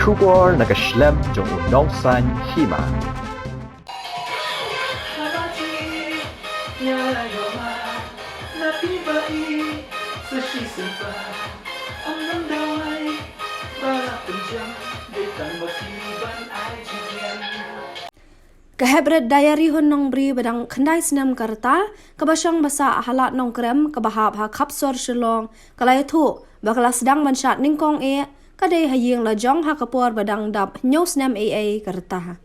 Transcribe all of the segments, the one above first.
Kubor nag-shlem jong unongsan Hima. Kahebret diary hun nong bri bedang kendai senam karta kebasyang basa halat nong krem kebahap ha kapsor Shlur kalai tu bakala sedang manshat ningkong kadai haying la jong ha kapor bedang dap nyos nam karta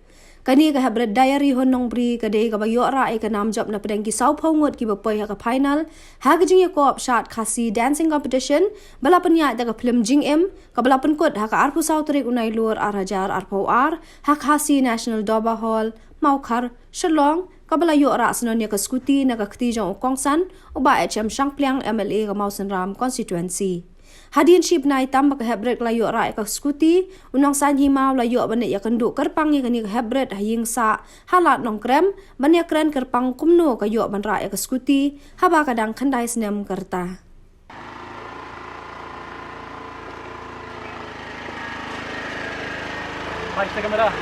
kani kahebret diary hun nong bri kadai kabayo ra kanam job na pedang ki sau phongot ki bapoi ha ka final ha ka Jingïakop Shad khasi dancing competition balapan ya da ka film jingem ka balapan kot ha ka arpu sau trik unai lur arajar arpo ha khasi national doba hall Maukar, Shlur, kabala yo ra senonia ke Scooty na kakti jong kongsan, uba HM Shangpliang MLA ke Mausan Ram constituency. Hadien ship nai tam ke hebret la yo ra ke Scooty, unong san Hima la yo bane ya kenduk kerpang ya kani ke hebret haying sa halat nong krem, bane kren kerpang kumno ke yo ban ra ke Scooty, haba kadang kandai senem kerta. Hai, kita kamera.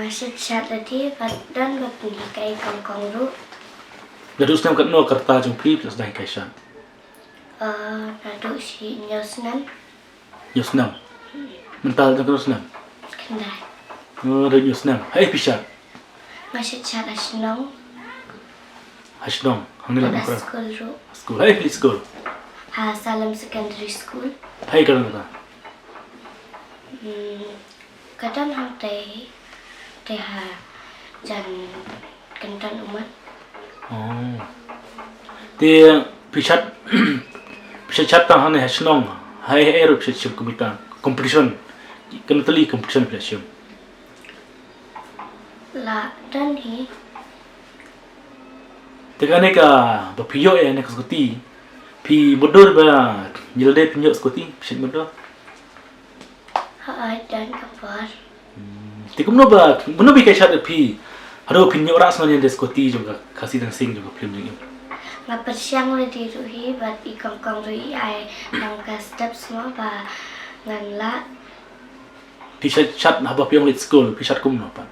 Masih Shad tadi dan bertinggi kai kong ru. Jadi usnam kat no kerta jong pri plus dai kai Shad. Nadu si nyosnan. Yusnam. Mental jong usnam. Kendai. Oh, dari Yusnam. Hai Shad. Masih Shad asnong. Hasnong. Hangila Ada nakra. school ru. School. Hai please school. Salam secondary school. Hai karan kata. Kadang hang teh jan kentan umat. Oh. Dia Shad Shad tang hane hasnong. Hai ero Shad kumita competition. Kan tali competition platform. La dan hi Tegane ka bapiyo ne ka Scooty. Pi bodor ba jilde pinyo Scooty, Shad bodor. dan kapar. Tikum no ba, buno bi kai Shad pi. Haro pinyo ras no de Scooty juga kasih dan sing juga film juga. Ngapa siang le di ruhi bat ikong ruhi ai langkah step semua ba nganla Pi Shad na ba piong lit school, pi Shad kum no pa.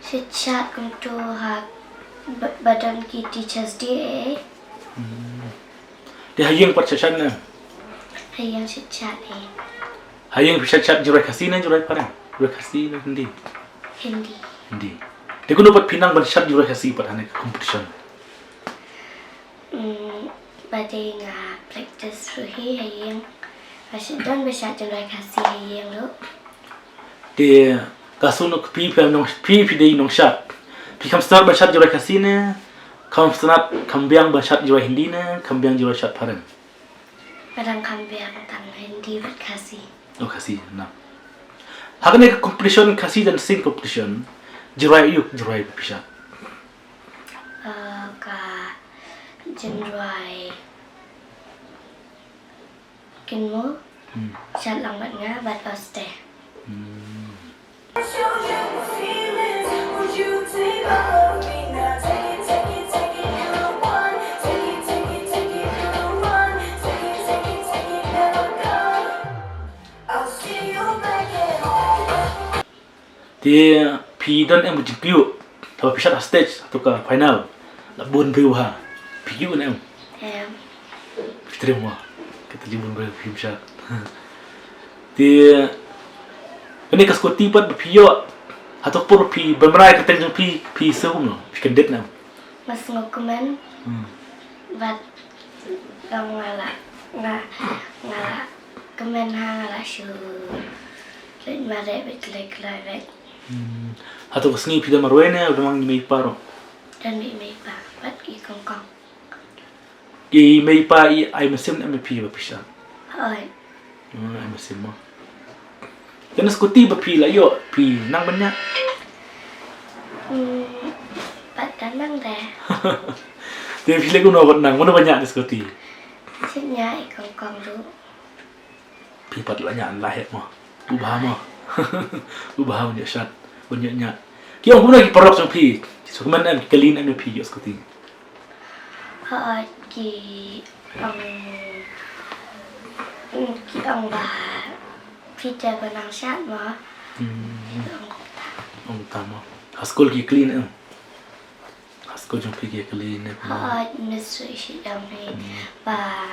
Shad kuntu ha badan ki teachers day Dia hayang pat Shad na. hayang Shad Hayang pi Shad jurai kasih na jurai parang. Jurai kasih na hindi. Hindi. Dia kuno pat pinang ban Shad jurai kasih pat hane competition. Badai nga practice ruhi hayang masih don besar jurai kasih hayang lu. Dia kasunok pi dei nong Shad. Pi kam start ban Shad jurai kasih na. Kam start kambiang ban Shad jurai hindi na, kambiang jurai Shad parang. Padang kambiang tang hindi bat kasih. Oh kasih na. Hakane competition kasih dan sing competition. Jurai pi Shad. Ka jenruai kinmo Shad lang bat nga bat oste. Dia pi dan yang berjimpiu. Tapi Shad stage atau ke final. Labun beriu ha. piu na terima kita libun ber Shad dia ini ke Scooty pat piu atau pur pi bermerai ke teng pi sum no pi kendet na mas ngokumen but ngala kemen ngala shu lain mare bet lek lai atau kesni pi da marwena udah mang mei paro dan mi pa but I kong i mei pa I ai mesim na me pi ba Shad oi ai mesim mo kena Scooty ba pi la yo pi nang banyak but tanang deh dia pi le kuno nang mana banyak Scooty Sitnya I kong lu pi pat la nya la het mo ubah mo ubah mo Shad banyak ki ông cũng lagi parok trong pi so kemen em kelin em pi yo Scooty ki ông bà phi chơi bên năng sát mà ông tamo haskol ki clean em haskol trong pi ki clean em nên suy sĩ đồng này và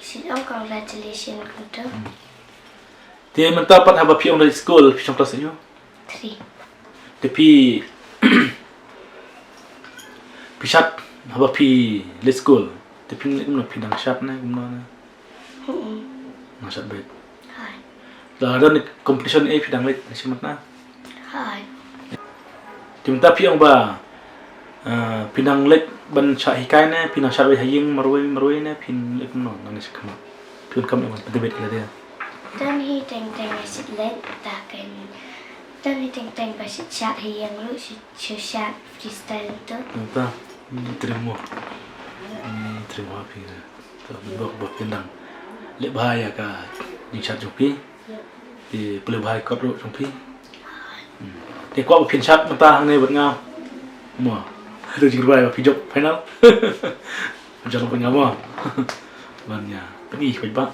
sĩ đồng congratulations cũng tốt thì mình ta pat haba pi ông dari school pi trong kelas yo 3 tapi pi Shad haba pi le school tapi mình pi nang Shad na cũng na nang Shad bet hai la dan competition pi dang le simat na hai chúng ta pi ông ba pinang lek ban cha hikai na pinang Shad haying marwai na pin lek no nang ni sekama pin kam em debet la dia dan hi teng sit let ta kan dan hi teng ba sit chat hi yang lu sit chat freestyle tu ta terima pi ta bok pinang lek bahaya ka ni Shad jong pi thì boleh bahaya kot ro jong pi thì qua pin Shad mata hang nei bot ngao mo tu jing bai pi jok final jangan punya mo banyak pergi kau ba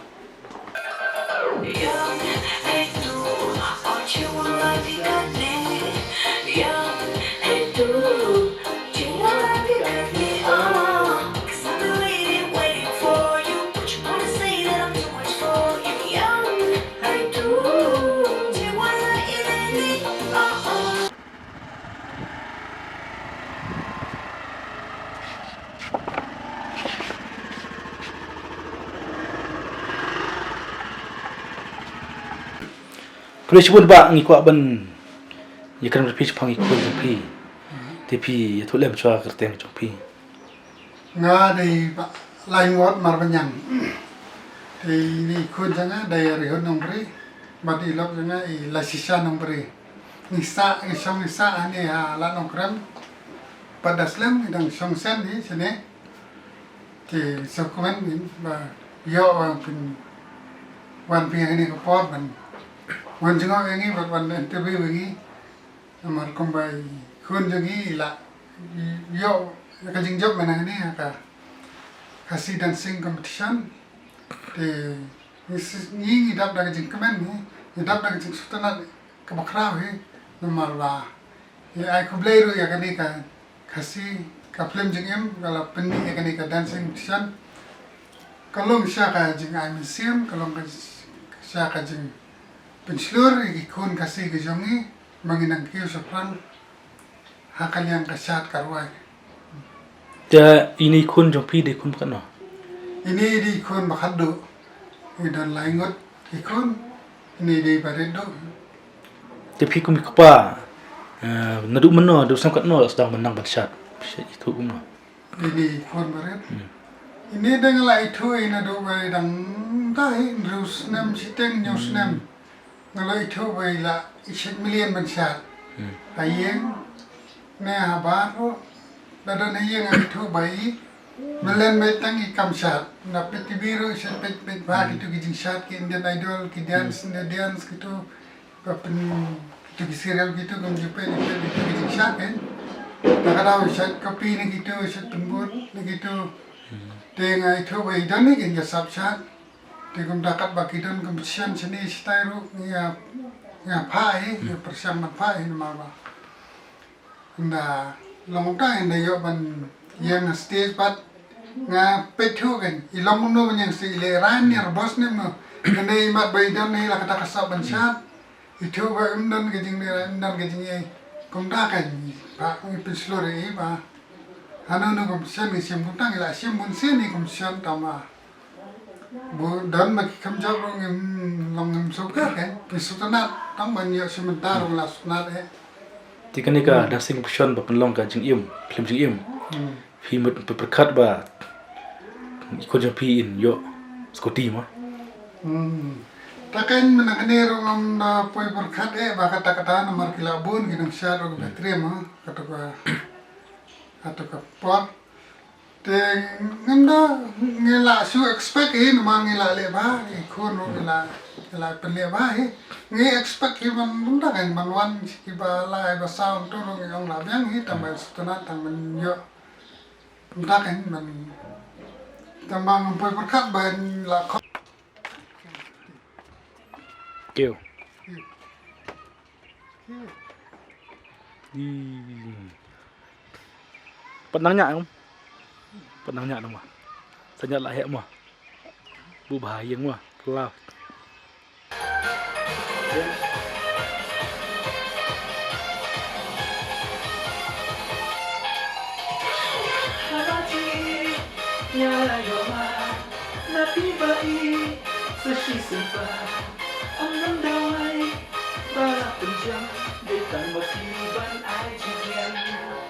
Kalau sebut ba ngikut ban, ya kan berpikir pang ikut pi, tapi ya tu lem cua kerteng cua pi. Nga di lain wat mar banyang. Thì ni khun changa dai rihon nombri, bati lok changa I la sisa nombri. Nisa isong nisa ani ha la nongkram. Pada slam idang song sen di sini. Thì dokumen ni ba yo pin wan pi ni ko pot ban wan jengok ini wan interview ini amar kombai khun jangi la yo ka jingjok mana ini ka kasih dancing competition thì ni dap da jing kemen ni dap da jing sutana ka bakrau he namar la ya ai ko blai ru ya ka ni ka kasih ka film jing em kala penni ya ka ni ka dancing competition kalong sya ka jing ai museum kalong ka sya ka jing Shlur Khun kasih ke jongi menginang kiu sopran hakal yang kasat karwai. Ja ini Khun jong pi de Khun bukan no. Ini di Khun bakado. Dan laingot Khun ini di baredo. Tapi Khun mikpa nadu meno do sangkat no sedang menang ban Shad. Itu no. Ini Khun baret. Ini dengan la itu ina do bai dang dai rus nam siteng nyos nam. Kalau itu baiklah 1 million Shad. Hadien, nah baru, dan Hadien itu baik, melen betang ikam Shad. Dapat biru, sepet Phah gitu kijing Shad, ki Indian Idol, ki dance gitu, kapan gitu ki serial gitu, jumpa gitu kijing Shad kan. Kadang Shad kopi ni gitu, Shad tembut ni gitu. Dengan itu baik dan ni kan jasab Shad. Di dapat bagi dan kompetisi seni style ya Phah ya persiapan Phah ini malah. Nda long time nda yo ban yang stage pat nga petu kan ilom no yang si le ran ni bos ni no ngene mat bai dan ni la kata kasab ban Shad itu ba undan ke jing ni undan ke jing ai kum da kan ba ngi pin Shlur ai ba hanu no kum sen ni sim tang la sim mun sen ni kum sen tama bu dan ma kam jab ro ngim long ngim so ka kan pi sutanat tang ban yo sementar la sunat Ti kan ni ka dah sing pusion ba penlong ka Jingïakop film Jingïakop. Phi mut perkat ba ikut jong pi in yo Scooty mah. Takan menakani rongam na poi berkat ba kata-kata nomor kilabun ginang Shad ro bateri mah kata ka pot te ngenda ngela su expect in ma ngela le ba Khun ro ngela penle ba ngi expect ki man bunda kan man wan ki ba lai ba sound to ro ngong la byang hi tambah setana tang man yo bunda kan man tambang poi berkat ban la Kêu. Pernah nyak không? Pernah nyak đâu mà. Saya nyak lại mà. Bu bahaya mah. Kelap. Ya yo ma, na pi ba i, sa shi sin pa.